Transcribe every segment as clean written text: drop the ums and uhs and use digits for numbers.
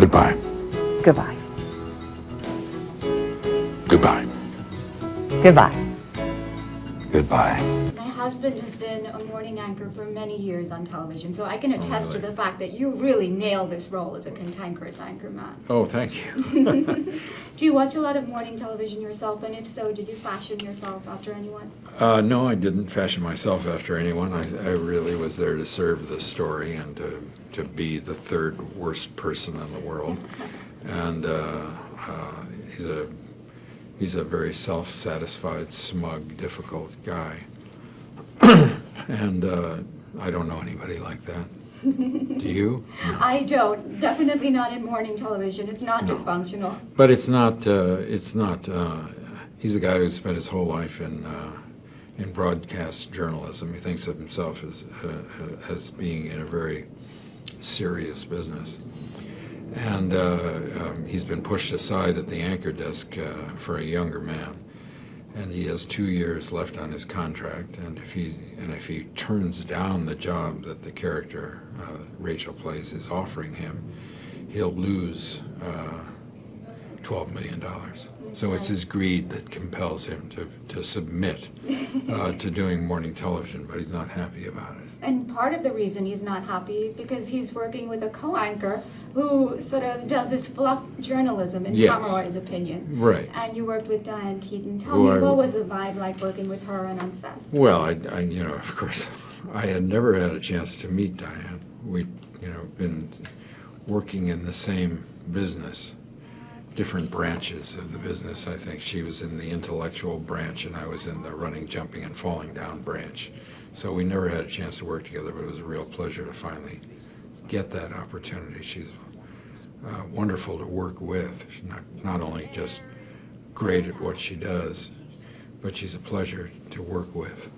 Goodbye. Goodbye. Goodbye. Goodbye. Goodbye. My husband has been a morning anchor for many years on television, so I can attest to the fact that you really nail this role as a cantankerous anchorman. Oh, thank you. Do you watch a lot of morning television yourself, and if so, did you fashion yourself after anyone? No, I didn't fashion myself after anyone. I really was there to serve the story and to be the third worst person in the world. And he's a very self-satisfied, smug, difficult guy. And I don't know anybody like that. Do you? No. I don't. Definitely not in morning television. It's not dysfunctional. But it's not. He's a guy who spent his whole life in broadcast journalism. He thinks of himself as being in a very serious business, and he's been pushed aside at the anchor desk for a younger man, and he has 2 years left on his contract. And if he turns down the job that the character Rachel plays is offering him, he'll lose $12 million. So it's his greed that compels him to submit to doing morning television, but he's not happy about it. And part of the reason he's not happy because he's working with a co-anchor who sort of does this fluff journalism, in Pomeroy's opinion. Right. And you worked with Diane Keaton. Tell me, what was the vibe like working with her and on set? Well, I of course, I had never had a chance to meet Diane. We'd, been working in the same business, different branches of the business. I think she was in the intellectual branch and I was in the running, jumping, and falling down branch. So we never had a chance to work together, but it was a real pleasure to finally get that opportunity. She's wonderful to work with. She's not only just great at what she does, but she's a pleasure to work with.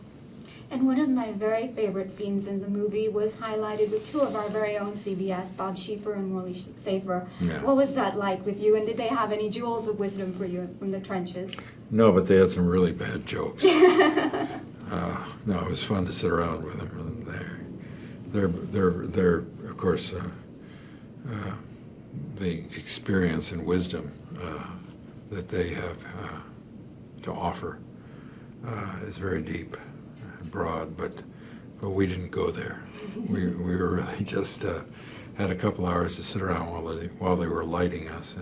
And one of my very favorite scenes in the movie was highlighted with two of our very own CBS, Bob Schieffer and Morley Safer. Yeah. What was that like with you, and did they have any jewels of wisdom for you from the trenches? No, but they had some really bad jokes. No, it was fun to sit around with them. They're of course, the experience and wisdom that they have to offer is very deep. Broad, but we didn't go there. We were really just had a couple hours to sit around while they were lighting us,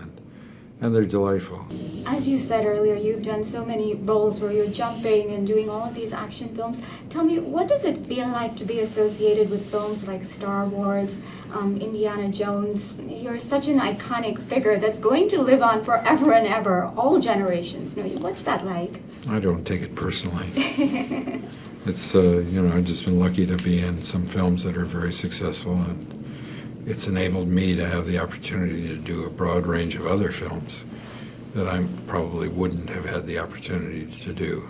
and they're delightful. As you said earlier, you've done so many roles where you're jumping and doing all of these action films. Tell me, what does it feel like to be associated with films like Star Wars, Indiana Jones? You're such an iconic figure that's going to live on forever and ever. All generations know you. What's that like? I don't take it personally. It's, I've just been lucky to be in some films that are very successful, and it's enabled me to have the opportunity to do a broad range of other films that I probably wouldn't have had the opportunity to do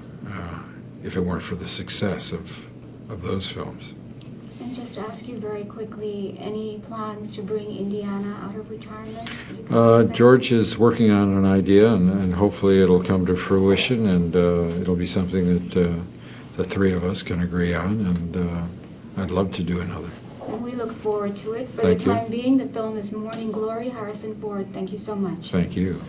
if it weren't for the success of those films. And just ask you very quickly, any plans to bring Indiana out of retirement? George is working on an idea, and hopefully it'll come to fruition, and it'll be something that the three of us can agree on, and I'd love to do another. And we look forward to it. For Thank the you. time being, the film is Morning Glory. Harrison Ford, thank you so much. Thank you.